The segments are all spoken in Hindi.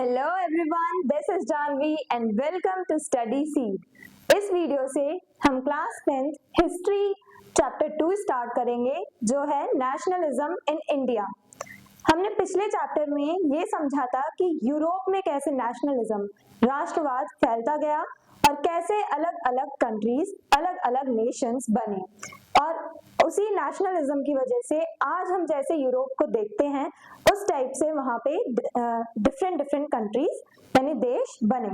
Hello everyone, this is Janvi and welcome to study seed. इस वीडियो से हम class 10th history chapter 2 start करेंगे, जो है नेशनलिज्म इन इंडिया। हमने पिछले चैप्टर में ये समझा था कि यूरोप में कैसे नेशनलिज्म, राष्ट्रवाद फैलता गया और कैसे अलग अलग कंट्रीज, अलग अलग नेशंस बने, और उसी नेशनलिज्म की वजह से आज हम जैसे यूरोप को देखते हैं उस टाइप से वहां पे डिफरेंट डिफरेंट कंट्रीज यानी देश बने।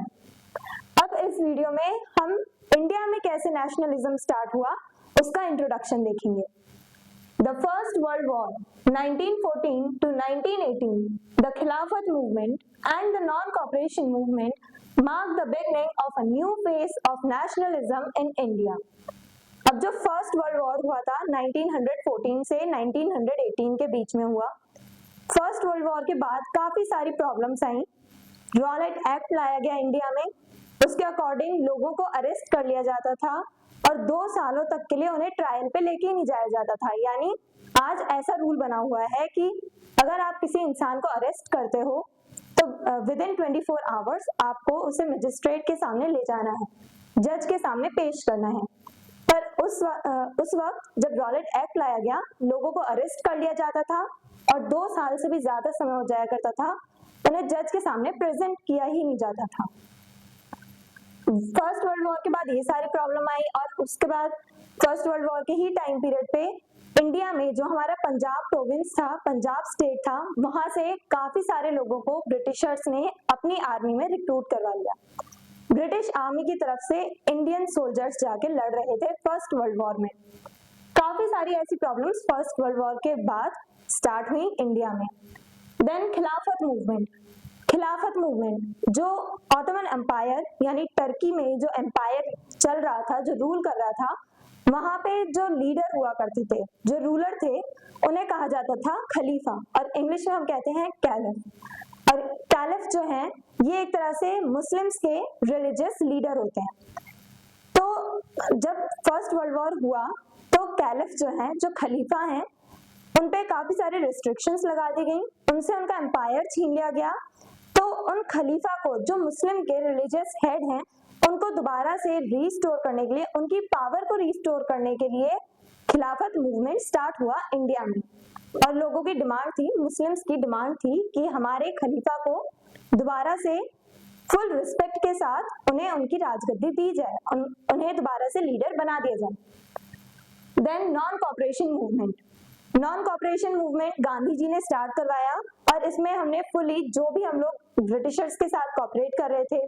अब इस वीडियो में हम इंडिया में कैसे नेशनलिज्म स्टार्ट हुआ उसका इंट्रोडक्शन देखेंगे। The First World War 1914 to 1918, the Khilafat movement and the non-cooperation movement marked the beginning of a new phase of nationalism in India. अब जो फर्स्ट वर्ल्ड वॉर हुआ था 1914 से 1918 के बीच में हुआ। फर्स्ट वर्ल्ड वॉर के बाद काफी सारी प्रॉब्लम्स आई। रॉलेट एक्ट लाया गया इंडिया में। उसके अकॉर्डिंग लोगों को अरेस्ट कर लिया जाता था और 2 सालों तक के लिए उन्हें ट्रायल पे लेके ही नहीं जाया जाता था। यानी आज ऐसा रूल बना हुआ है कि अगर आप किसी इंसान को अरेस्ट करते हो तो विद इन 24 आवर्स आपको उसे मजिस्ट्रेट के सामने ले जाना है, जज के सामने पेश करना है। पर उस वक्त जब रॉलेट एक्ट लाया गया, लोगों को अरेस्ट कर लिया जाता था और 2 साल से भी ज्यादा समय हो जाया करता था, उन्हें जज के सामने प्रेजेंट किया ही नहीं जाता था। फर्स्ट वर्ल्ड वॉर के बाद ये सारी प्रॉब्लम आई और उसके बाद फर्स्ट वर्ल्ड वॉर के ही टाइम पीरियड पे इंडिया में जो हमारा पंजाब प्रोविंस था, पंजाब स्टेट था, वहां से काफी सारे लोगों को ब्रिटिशर्स ने अपनी आर्मी में रिक्रूट करवा लिया। ब्रिटिश आर्मी की तरफ से इंडियन सोल्जर्स जाके लड़ रहे थे फर्स्ट वर्ल्ड वॉर में। काफी सारी ऐसी प्रॉब्लम्स फर्स्ट वर्ल्ड वॉर के बाद स्टार्ट हुई इंडिया में। देन खिलाफत मूवमेंट। खिलाफत मूवमेंट जो ऑटोमन एम्पायर यानी टर्की में जो एम्पायर चल रहा था, जो रूल कर रहा था, वहां पे जो लीडर हुआ करते थे, जो रूलर थे, उन्हें कहा जाता था खलीफा, और इंग्लिश में हम कहते हैं कैलिफ। और कैलिफ जो है ये एक तरह से मुस्लिम्स के रिलीजियस लीडर होते हैं। तो जब फर्स्ट वर्ल्ड वॉर हुआ तो कैलिफ जो है, जो खलीफा हैं, उन पे काफी सारे रिस्ट्रिक्शंस लगा दी गई, उनसे उनका एम्पायर छीन लिया गया। तो उन खलीफा को, जो मुस्लिम के रिलीजियस हेड हैं, उनको दोबारा से रीस्टोर करने के लिए, उनकी पावर को रीस्टोर करने के लिए खिलाफत मूवमेंट स्टार्ट हुआ इंडिया में। और लोगों की डिमांड थी, मुस्लिम्स की डिमांड थी कि हमारे खलीफा को दोबारा से फुल रिस्पेक्ट के साथ उन्हें उनकी राजगद्दी दी जाए, उन्हें दोबारा से लीडर बना दिया जाए। Then non cooperation movement. Non cooperation movement Gandhi ji ने स्टार्ट करवाया और इसमें हमने फुली, जो भी हम लोग ब्रिटिशर्स के साथ कॉपरेट कर रहे थे,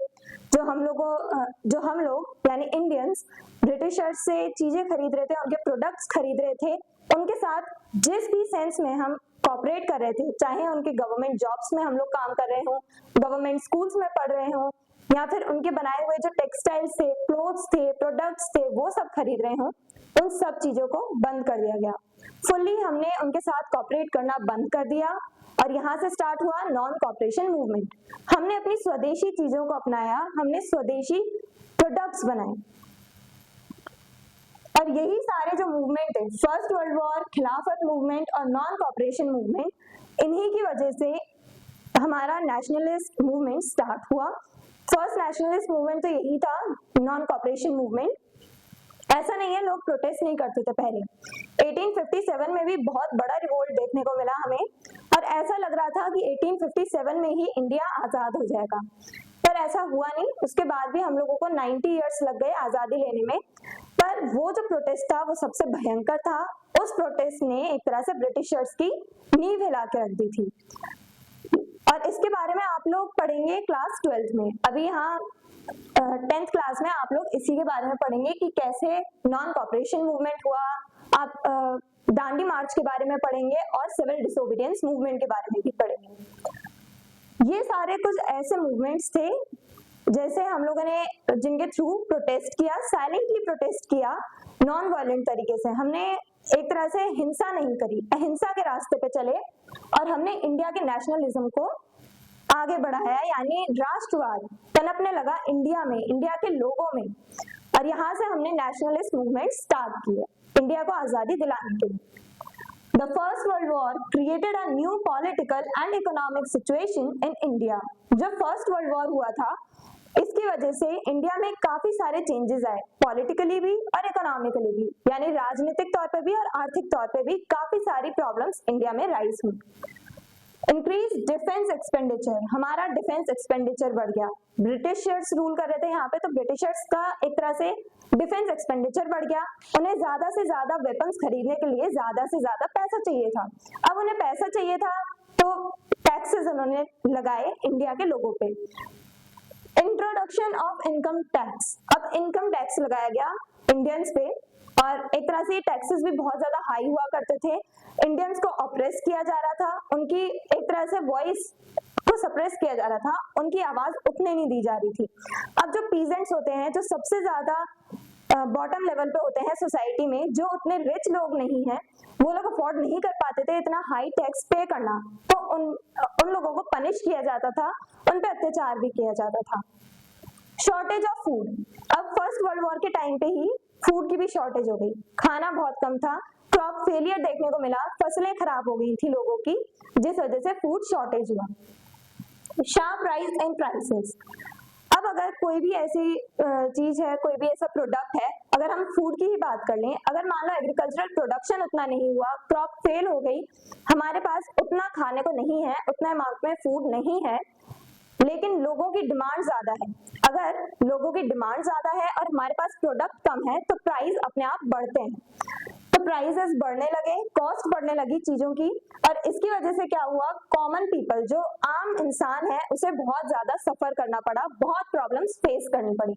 जो हम लोग यानी इंडियंस ब्रिटिशर्स से चीजें खरीद रहे थे, उनके प्रोडक्ट्स खरीद रहे थे, उनके साथ जिस भी सेंस में हम कॉपरेट कर रहे थे, चाहे उनके गवर्नमेंट जॉब्स में हम लोग काम कर रहे हो, गवर्नमेंट स्कूल्स में पढ़ रहे हो, या फिर उनके बनाए हुए जो टेक्सटाइल्स थे, क्लोथ्स थे, प्रोडक्ट्स थे, वो सब खरीद रहे हो, उन सब चीजों को बंद कर दिया गया। फुल्ली हमने उनके साथ कॉपरेट करना बंद कर दिया और यहाँ से स्टार्ट हुआ नॉन कॉपरेशन मूवमेंट। हमने अपनी स्वदेशी चीजों को अपनाया, हमने स्वदेशी प्रोडक्ट्स बनाए। और यही सारे जो मूवमेंट है, फर्स्ट वर्ल्ड वॉर, खिलाफत मूवमेंट और नॉन कॉपरेशन मूवमेंट, इन्हीं की वजह से हमारा नेशनलिस्ट मूवमेंट स्टार्ट हुआ। फर्स्ट नेशनलिस्ट मूवमेंट तो यही था, नॉन कॉपरेशन मूवमेंट। ऐसा नहीं है लोग प्रोटेस्ट नहीं करते थे पहले। 1857 में भी बहुत बड़ा रिवोल्ट देखने को मिला हमें, और ऐसा लग रहा था कि 1857 में ही इंडिया आजाद हो जाएगा, पर ऐसा हुआ नहीं। उसके बाद भी हम लोगों को 90 इयर्स लग गए आजादी लेने में। पर वो जो प्रोटेस्ट था वो सबसे भयंकर था। उस प्रोटेस्ट ने एक तरह से ब्रिटिशर्स की नींव हिला के रख दी थी, और इसके बारे में आप लोग पढ़ेंगे क्लास 12th में। अभी यहाँ 10th क्लास में आप लोग इसी के बारे में पढ़ेंगे कि कैसे नॉन कॉपरेशन मूवमेंट हुआ। आप दांडी मार्च के बारे में पढ़ेंगे और सिविल डिसोबीडियंस मूवमेंट के बारे में भी पढ़ेंगे। ये सारे कुछ ऐसे मूवमेंट्स थे जैसे हम लोगों ने, जिनके थ्रू प्रोटेस्ट किया, साइलेंटली प्रोटेस्ट किया, नॉन वायलेंट तरीके से। हमने एक तरह से हिंसा नहीं करी, अहिंसा के रास्ते पे चले और हमने इंडिया के नेशनलिज्म को आगे बढ़ाया, यानी राष्ट्रवाद पनपने लगा इंडिया में, इंडिया के लोगों में, और यहाँ से हमने नेशनलिस्ट मूवमेंट स्टार्ट किए इंडिया को आजादी दिलाने के लिए। The First World War created a new political and economic situation in India. जब फर्स्ट वर्ल्ड वॉर हुआ था, इसकी वजह से इंडिया में काफी सारे चेंजेस आए, पॉलिटिकली भी और इकोनॉमिकली भी, यानी राजनीतिक तौर पे भी और आर्थिक तौर पे भी काफी सारी प्रॉब्लम्स इंडिया में राइज हुई। इंक्रीज डिफेंस एक्सपेंडिचर, हमारा डिफेंस एक्सपेंडिचर बढ़ गया। ब्रिटिशर्स रूल कर रहे थे यहाँ पे, तो ब्रिटिशर्स का एक तरह से डिफेंस एक्सपेंडिचर बढ़ गया। उन्हें ज्यादा से ज्यादा वेपन्स खरीदने के लिए ज्यादा से ज्यादा पैसा चाहिए था। अब उन्हें पैसा चाहिए था तो टैक्सेस उन्होंने लगाए इंडिया के लोगों पे। इंट्रोडक्शन ऑफ इनकम टैक्स, अब इनकम टैक्स लगाया गया इंडियंस पे, और एक तरह से टैक्सेस भी बहुत ज्यादा हाई हुआ करते थे। इंडियंस को ऑप्रेस किया जा रहा था, उनकी एक तरह से वॉइस को सप्रेस किया जा रहा था, उनकी आवाज उतने नहीं दी जा रही थी। अब जो पीजेंट्स होते हैं, जो सबसे ज्यादा बॉटम लेवल पे होते हैं सोसाइटी में, जो उतने रिच लोग नहीं हैं, वो लोग अफोर्ड नहीं कर पाते थे इतना हाई टैक्स पे करना, तो उन लोगों को पनिश किया जाता था, उन पे अत्याचार भी किया जाता था। शॉर्टेज ऑफ फूड, अब फर्स्ट वर्ल्ड वॉर के टाइम पे ही फूड की भी शॉर्टेज हो गई, खाना बहुत कम था, क्रॉप फेलियर देखने को मिला, फसलें खराब हो गई थी लोगों की, जिस वजह से फूड शॉर्टेज हुआ। शार्प राइज इन प्राइसेस, अब अगर कोई भी ऐसी चीज है, कोई भी ऐसा प्रोडक्ट है, अगर हम फूड की ही बात कर लें, अगर मान लो एग्रीकल्चरल प्रोडक्शन उतना नहीं हुआ, क्रॉप फेल हो गई, हमारे पास उतना खाने को नहीं है, उतना अमाउंट में फूड नहीं है, लेकिन लोगों की डिमांड ज्यादा है। अगर लोगों की डिमांड ज्यादा है और हमारे पास प्रोडक्ट कम है, तो प्राइस अपने आप बढ़ते हैं, तो प्राइसेस बढ़ने लगे, कॉस्ट बढ़ने लगी चीजों की, और इसकी वजह से क्या हुआ, कॉमन पीपल, जो आम इंसान है, उसे बहुत ज्यादा सफर करना पड़ा, बहुत प्रॉब्लम्स फेस करनी पड़ी।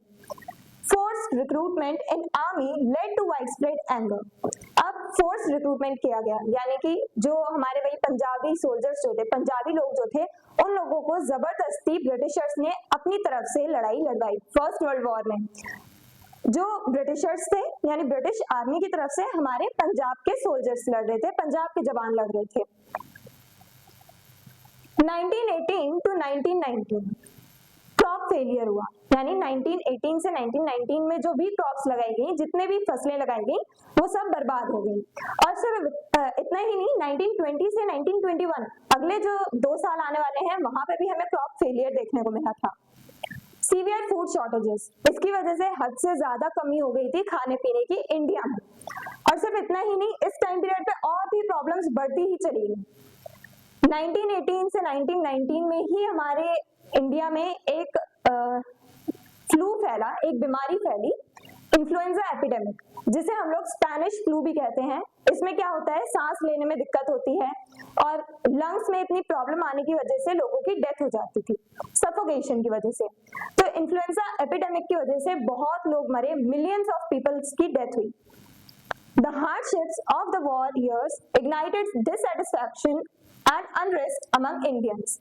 Forced recruitment in army led to widespread anger, अब फोर्स रिक्रूटमेंट किया गया, यानी कि जो हमारे वही पंजाबी सोल्जर्स जो थे, पंजाबी लोग जो थे, उन लोगों को जबरदस्ती ब्रिटिशर्स ने अपनी तरफ से लड़ाई लड़वाई। फर्स्ट वर्ल्ड वॉर में जो ब्रिटिशर्स थे, यानी ब्रिटिश आर्मी की तरफ से हमारे पंजाब के सोल्जर्स लड़ रहे थे, पंजाब के जवान लड़ रहे थे। 1918 टू 1919 क्रॉप फेलियर हुआ, यानी 1918 से 1919 में जो भी क्रॉप्स लगाई गई, जितने भी फसलें लगाई गई, वो सब बर्बाद हो गई। और सिर्फ इतना ही नहीं, 1920 से 1921 अगले जो 2 साल आने वाले हैं, वहां पे भी हमें क्रॉप फेलियर देखने को मिला था। सीवियर फूड शॉर्टेजेस, इसकी वजह से हद से ज्यादा कमी हो गई थी खाने पीने की इंडिया में। और सिर्फ इतना ही नहीं, इस टाइम पीरियड पे और भी प्रॉब्लम्स बढ़ती ही चली गई। 1918 से 1919 में ही हमारे इंडिया में एक फ्लू फैला, एक बीमारी फैली, इन्फ्लुएंजा एपिडेमिक, जिसे हम लोग स्पेनिश फ्लू भी कहते हैं। इसमें क्या होता है, सांस लेने में दिक्कत होती है और लंग्स में इतनी प्रॉब्लम आने की वजह से लोगों की डेथ हो जाती थी, सफोकेशन की वजह से। तो इन्फ्लुएंजा एपिडेमिक की वजह से बहुत लोग मरे, मिलियंस ऑफ पीपल्स की डेथ हुई। The hardships of the war years ignited dissatisfaction and unrest among Indians.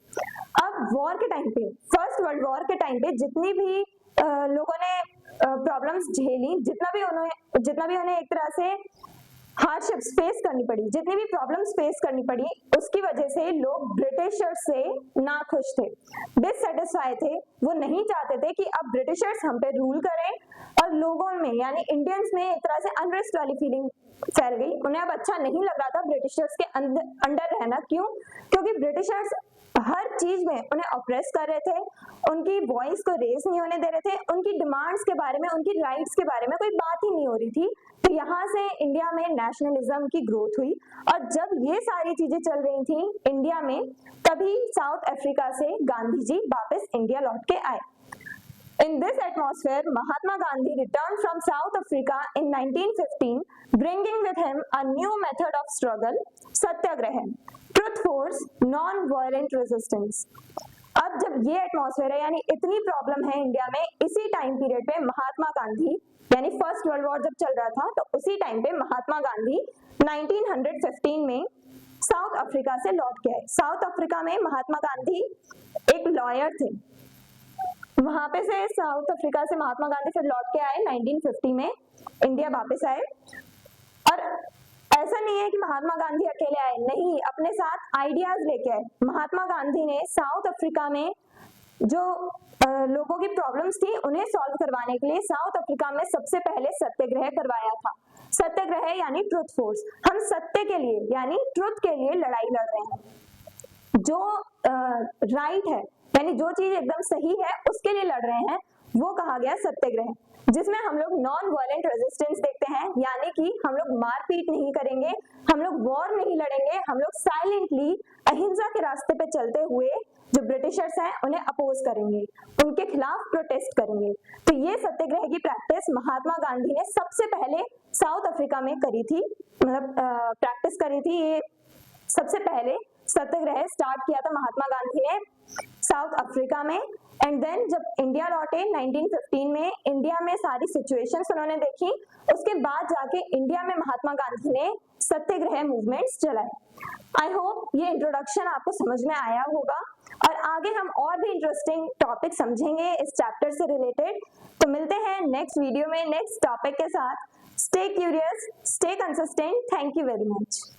अब वॉर के टाइम पे, फर्स्ट वर्ल्ड वॉर के टाइम पे जितनी भी लोगों ने प्रॉब्लम्स झेली, जितना भी उन्हें एक तरह से हार्डशिप्स फेस करनी पड़ी, जितनी भी प्रॉब्लम्स फेस करनी पड़ी, उसकी वजह से लोग ब्रिटिशर्स से नाखुश थे, डिससेटिस्फाई थे। वो नहीं चाहते थे कि अब ब्रिटिशर्स हम पे रूल करें, और लोगों में यानी इंडियंस में एक तरह से अनरेस्ट वाली फीलिंग फैल गई। उन्हें अब अच्छा नहीं लग रहा था ब्रिटिशर्स के अंडर रहना। क्यों? क्योंकि ब्रिटिशर्स हर चीज में उन्हें ऑप्रेस कर रहे थे, उनकी वॉइस को रेज नहीं होने दे रहे थे, उनकी डिमांड्स के बारे में, उनकी राइट्स के बारे में कोई बात ही नहीं हो रही थी। तो यहाँ से इंडिया में नेशनलिज्म की ग्रोथ हुई, और जब ये सारी चीजें चल रही थी इंडिया में, तभी साउथ अफ्रीका से गांधी जी वापस इंडिया लौट के आए। In this atmosphere, Mahatma Gandhi returned from South Africa in 1915, bringing with him a new method of struggle, Satyagraha, truth force, non-violent resistance. अब जब ये एटमॉस्फेयर है, यानी इतनी प्रॉब्लम है इंडिया में, इसी टाइम पीरियड पे महात्मा गांधी, यानी फर्स्ट वर्ल्ड वॉर जब चल रहा था, तो उसी टाइम पे महात्मा गांधी 1915 में साउथ अफ्रीका से लौट के आए। साउथ अफ्रीका में महात्मा गांधी एक लॉयर थे, वहां पे से साउथ अफ्रीका से महात्मा गांधी फिर लौट के आए, 1950 में इंडिया वापस आए। और ऐसा नहीं है कि महात्मा गांधी अकेले आए, नहीं, अपने साथ आइडियाज लेके आए। महात्मा गांधी ने साउथ अफ्रीका में जो लोगों की प्रॉब्लम्स थी, उन्हें सॉल्व करवाने के लिए साउथ अफ्रीका में सबसे पहले सत्याग्रह करवाया था। सत्याग्रह सत्याग्रह यानी ट्रुथ फोर्स, हम सत्य के लिए यानी ट्रुथ के लिए लड़ाई लड़ रहे हैं। जो राइट है यानी जो चीज एकदम सही है उसके लिए लड़ रहे हैं, वो कहा गया सत्याग्रह, जिसमें हम लोग नॉन वायलेंट रेजिस्टेंस देखते हैं, यानी कि हम लोग मारपीट नहीं करेंगे, हम लोग वॉर नहीं लड़ेंगे, हम लोग साइलेंटली अहिंसा के रास्ते पे चलते हुए जो ब्रिटिशर्स हैं उन्हें अपोज करेंगे, उनके खिलाफ प्रोटेस्ट करेंगे। तो ये सत्याग्रह की प्रैक्टिस महात्मा गांधी ने सबसे पहले साउथ अफ्रीका में करी थी, मतलब प्रैक्टिस करी थी। ये सबसे पहले सत्याग्रह स्टार्ट किया था महात्मा गांधी ने साउथ अफ्रीका में। एंड देन जब इंडिया लौटे 1915 में, इंडिया में सारी सिचुएशंस उन्होंने देखी, उसके बाद जाके इंडिया में महात्मा गांधी ने सत्याग्रह मूवमेंट्स चलाए। आई होप ये इंट्रोडक्शन आपको समझ में आया होगा, और आगे हम और भी इंटरेस्टिंग टॉपिक समझेंगे इस चैप्टर से रिलेटेड। तो मिलते हैं नेक्स्ट वीडियो में नेक्स्ट टॉपिक के साथ। Stay curious, stay consistent. Thank you very much.